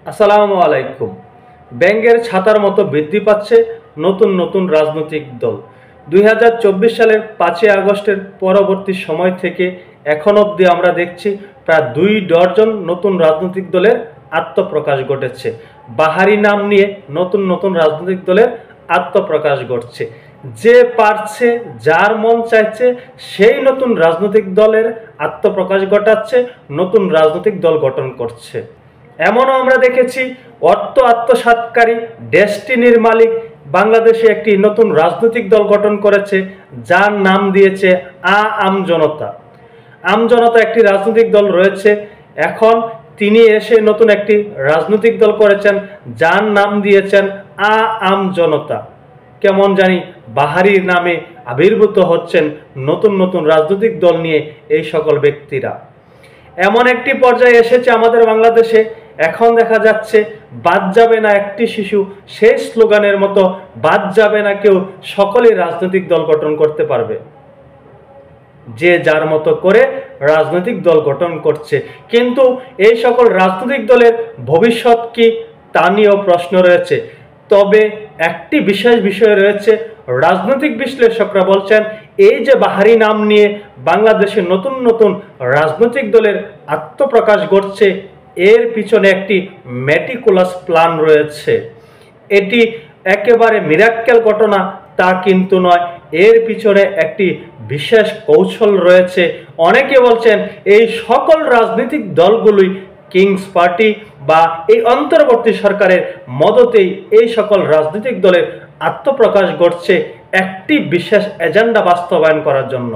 আসসালামু আলাইকুম। ব্যাঙের ছাতার মতো বৃদ্ধি পাচ্ছে নতুন নতুন রাজনৈতিক দল। 2024 সালের 5 আগস্টের পরবর্তী সময় থেকে এখন অবধি আমরা দেখছি প্রায় 2 ডজন নতুন রাজনৈতিক দলের আত্মপ্রকাশ ঘটেছে। বাহারি নাম নিয়ে নতুন নতুন রাজনৈতিক দলের আত্মপ্রকাশ ঘটছে। যে পারছে, যার মন চাইছে সেই নতুন রাজনৈতিক দলের আত্মপ্রকাশ ঘটাচ্ছে, নতুন রাজনৈতিক দল গঠন করছে। এমনও আমরা দেখেছি অর্থ আত্মসাৎকারী ডেস্টিনির মালিক বাংলাদেশে একটি নতুন রাজনৈতিক দল গঠন করেছে, যার নাম দিয়েছে আমজনতা। আমজনতা একটি রাজনৈতিক দল রয়েছে। এখন তিনি এসে নতুন একটি রাজনৈতিক দল করেছেন, যার নাম দিয়েছেন আমজনতা। কেমন জানি বাহারি নামে আবির্ভূত হচ্ছেন নতুন নতুন রাজনৈতিক দল নিয়ে এই সকল ব্যক্তিরা। এমন একটি পর্যায়ে এসেছে আমাদের বাংলাদেশে, এখন দেখা যাচ্ছে বাদ যাবে না একটি শিশু, সেই স্লোগানের মতো বাদ যাবে না কেউ, সকলেই রাজনৈতিক দল গঠন করতে পারবে। যে যার মতো করে রাজনৈতিক দল গঠন করছে, কিন্তু এই সকল রাজনৈতিক দলের ভবিষ্যৎ কি তা নিয়েও প্রশ্ন রয়েছে। তবে একটি বিশেষ বিষয় রয়েছে, রাজনৈতিক বিশ্লেষকরা বলছেন এই যে বাহারি নাম নিয়ে বাংলাদেশে নতুন নতুন রাজনৈতিক দলের আত্মপ্রকাশ ঘটছে, এর পিছনে একটি মেটিকুলাস প্ল্যান রয়েছে। এটি একেবারে মিরাক্কেল ঘটনা তা কিন্তু নয়, এর পিছনে একটি বিশেষ কৌশল রয়েছে। অনেকে বলছেন এই সকল রাজনৈতিক দলগুলোই কিংস পার্টি বা এই অন্তর্বর্তী সরকারের মদতেই এই সকল রাজনৈতিক দলের আত্মপ্রকাশ ঘটছে একটি বিশেষ এজেন্ডা বাস্তবায়ন করার জন্য।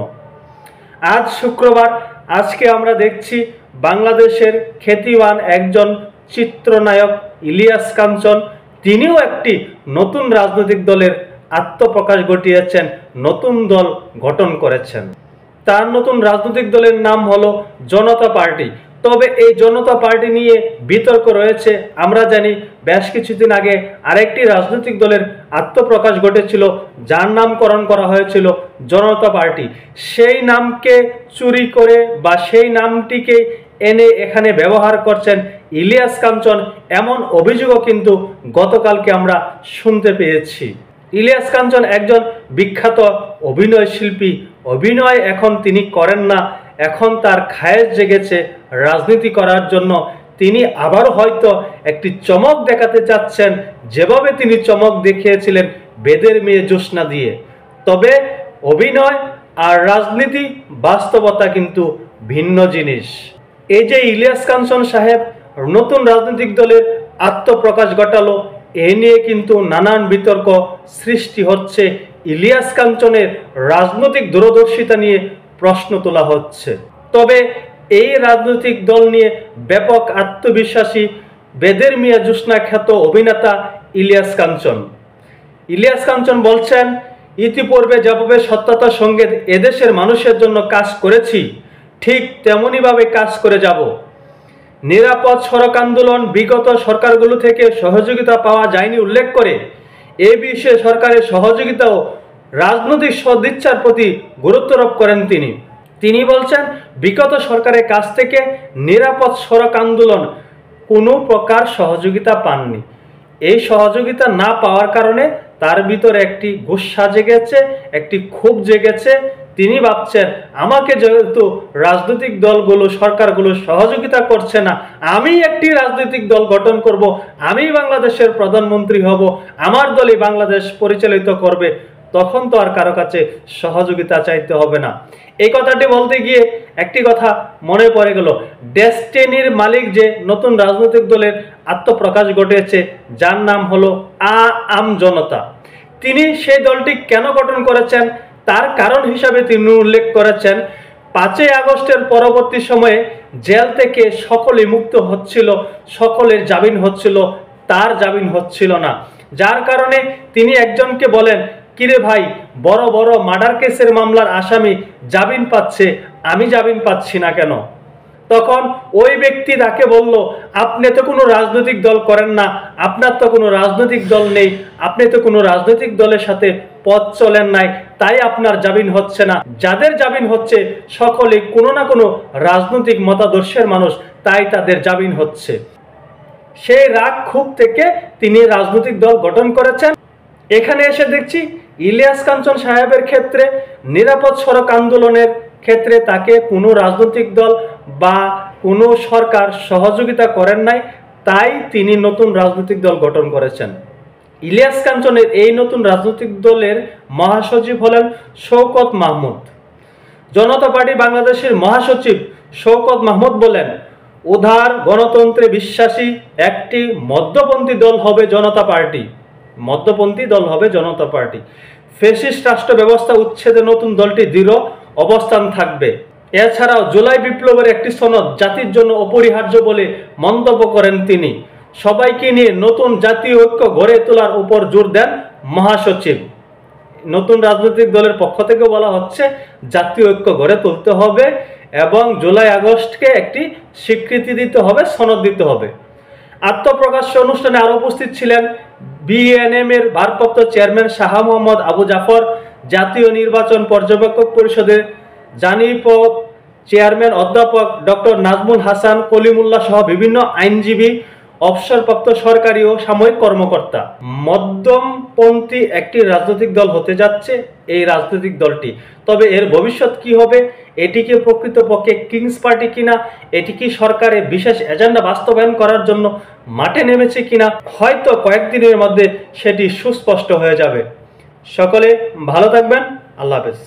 আজ শুক্রবার, আজকে আমরা দেখছি বাংলাদেশের খ্যাতিমান একজন চিত্রনায়ক ইলিয়াস কাঞ্চন, তিনিও একটি নতুন রাজনৈতিক দলের আত্মপ্রকাশ ঘটিয়েছেন, নতুন দল গঠন করেছেন। তার নতুন রাজনৈতিক দলের নাম হলো জনতা পার্টি। তবে এই জনতা পার্টি নিয়ে বিতর্ক রয়েছে। আমরা জানি বেশ কিছুদিন আগে আরেকটি রাজনৈতিক দলের আত্মপ্রকাশ ঘটেছিল, যার নামকরণ করা হয়েছিল জনতা পার্টি। সেই নামকে চুরি করে বা সেই নামটিকে এনে এখানে ব্যবহার করছেন ইলিয়াস কাঞ্চন, এমন অভিযোগও কিন্তু গতকালকে আমরা শুনতে পেয়েছি। ইলিয়াস কাঞ্চন একজন বিখ্যাত অভিনয় শিল্পী। অভিনয় এখন তিনি করেন না, এখন তার খায়েশ জেগেছে রাজনীতি করার জন্য। তিনি আবার হয়তো একটি চমক দেখাতে চাচ্ছেন, যেভাবে তিনি চমক দেখিয়েছিলেন বেদের মেয়ে জ্যোৎস্না দিয়ে। তবে অভিনয় আর রাজনীতি, বাস্তবতা কিন্তু ভিন্ন জিনিস। এই যে ইলিয়াস কাঞ্চন সাহেব নতুন রাজনৈতিক দলের আত্মপ্রকাশ ঘটালো, এ নিয়ে কিন্তু নানান বিতর্ক সৃষ্টি হচ্ছে। ইলিয়াস কাঞ্চনের রাজনৈতিক দূরদর্শিতা নিয়ে প্রশ্ন তোলা হচ্ছে। তবে এই রাজনৈতিক দল নিয়ে ব্যাপক আত্মবিশ্বাসী বেদের মিয়া জ্যোৎস্না খ্যাত অভিনেতা ইলিয়াস কাঞ্চন। ইলিয়াস কাঞ্চন বলছেন, ইতিপূর্বে যেভাবে সত্যতার সঙ্গে এদেশের মানুষের জন্য কাজ করেছি, ঠিক তেমনইভাবে কাজ করে যাব। নিরাপদ সড়ক আন্দোলন বিগত সরকারগুলো থেকে সহযোগিতা পাওয়া যায়নি উল্লেখ করে এ বিষয়ে সরকারের সহযোগিতা ও রাজনৈতিক সদিচ্ছার প্রতি গুরুত্বারোপ করেন তিনি বলছেন, বিগত সরকারের কাছ থেকে নিরাপদ সড়ক আন্দোলন কোনো প্রকার সহযোগিতা পাননি। এই সহযোগিতা না পাওয়ার কারণে তার ভিতরে একটি গুসা জেগেছে, একটি ক্ষোভ জেগেছে। তিনি ভাবছেন, আমাকে যেহেতু রাজনৈতিক দলগুলো, সরকারগুলো সহযোগিতা করছে না, আমি একটি রাজনৈতিক দল গঠন করব, আমি বাংলাদেশের প্রধানমন্ত্রী হব, আমার দলই বাংলাদেশ পরিচালিত করবে, তখন তো আর কারো কাছে সহযোগিতা চাইতে হবে না। এই কথাটি বলতে গিয়ে একটি কথা মনে পড়ে গেল, ডেস্টিনির মালিক যে নতুন রাজনৈতিক দলের আত্মপ্রকাশ ঘটেছে, যার নাম হলো আমজনতা। তিনি সেই দলটি কেন গঠন করেছেন তার কারণ হিসাবে তিনি উল্লেখ করেছেন, 5 আগস্টের পরবর্তী সময়ে জেল থেকে সকলে মুক্ত হচ্ছিল, সকলের জামিন হচ্ছিল, তার জামিন হচ্ছিল না। যার কারণে তিনি একজনকে বলেন, কিরে ভাই, বড় বড় মার্ডার কেসের মামলার আসামি জামিন পাচ্ছে, আমি জামিন পাচ্ছি না কেন? তখন ওই ব্যক্তি তাকে বলল, আপনি তো কোনো রাজনৈতিক দল করেন না, আপনার তো কোনো রাজনৈতিক দল নেই, আপনি তো কোনো রাজনৈতিক দলের সাথে পথ চলেন নাই, তাই আপনার জামিন হচ্ছে না। যাদের জামিন হচ্ছে সকলে কোনো না কোনো রাজনৈতিক মতাদর্শের মানুষ, তাই তাদের জামিন হচ্ছে। সেই রাগ ক্ষোভ থেকে তিনি রাজনৈতিক দল গঠন করেছেন। এখানে এসে দেখছি ইলিয়াস কাঞ্চন সাহেবের ক্ষেত্রে নিরাপদ সড়ক আন্দোলনের ক্ষেত্রে তাকে কোনো রাজনৈতিক দল বা কোনো সরকার সহযোগিতা করেন নাই, তাই তিনি নতুন রাজনৈতিক দল গঠন করেছেন। ইলিয়াস কাঞ্চনের এই নতুন রাজনৈতিক দলের মহাসচিব হলেন শওকত মাহমুদ। জনতা পার্টি বাংলাদেশের মহাসচিব শওকত মাহমুদ বলেন, উদার গণতন্ত্রে বিশ্বাসী একটি মধ্যপন্থী দল হবে জনতা পার্টি। মধ্যপন্থী দল হবে জনতা পার্টি। ফ্যাসিস্ট রাষ্ট্র ব্যবস্থা উচ্ছেদে নতুন দলটি দৃঢ় অবস্থান থাকবে। এছাড়াও জুলাই বিপ্লবের একটি সনদ জাতির জন্য অপরিহার্য বলে মন্তব্য করেন তিনি। সবাইকে নিয়ে নতুন জাতীয় ঐক্য গড়ে তোলার উপর জোর দেন মহাসচিব। নতুন রাজনৈতিক দলের পক্ষ থেকে বলা হচ্ছে জাতীয় ঐক্য গড়ে তুলতে হবে এবং জুলাই আগস্টকে একটি স্বীকৃতি দিতে হবে, সনদ দিতে হবে। আত্মপ্রকাশ্য অনুষ্ঠানে আরো উপস্থিত ছিলেন বিএনএম এর ভারপ্রাপ্ত চেয়ারম্যান শাহ মোহাম্মদ আবু জাফর, জাতীয় নির্বাচন পর্যবেক্ষক পরিষদের জানিপ চেয়ারম্যান অধ্যাপক ডক্টর নাজমুল হাসান কলিমুল্লাহ সহ বিভিন্ন আইনজীবী, অবসরপ্রাপ্ত সরকারি ও সাময়িক কর্মকর্তা। মধ্যমপন্থী একটি রাজনৈতিক দল হতে যাচ্ছে এই রাজনৈতিক দলটি। তবে এর ভবিষ্যৎ কি হবে, এটি কি প্রকৃতপক্ষে কিংস পার্টি কিনা, এটি কি সরকারের বিশেষ এজেন্ডা বাস্তবায়ন করার জন্য মাঠে নেমেছে কিনা, হয়তো কয়েকদিনের মধ্যে সেটি সুস্পষ্ট হয়ে যাবে। সকলে ভালো থাকবেন। আল্লাহ হাফেজ।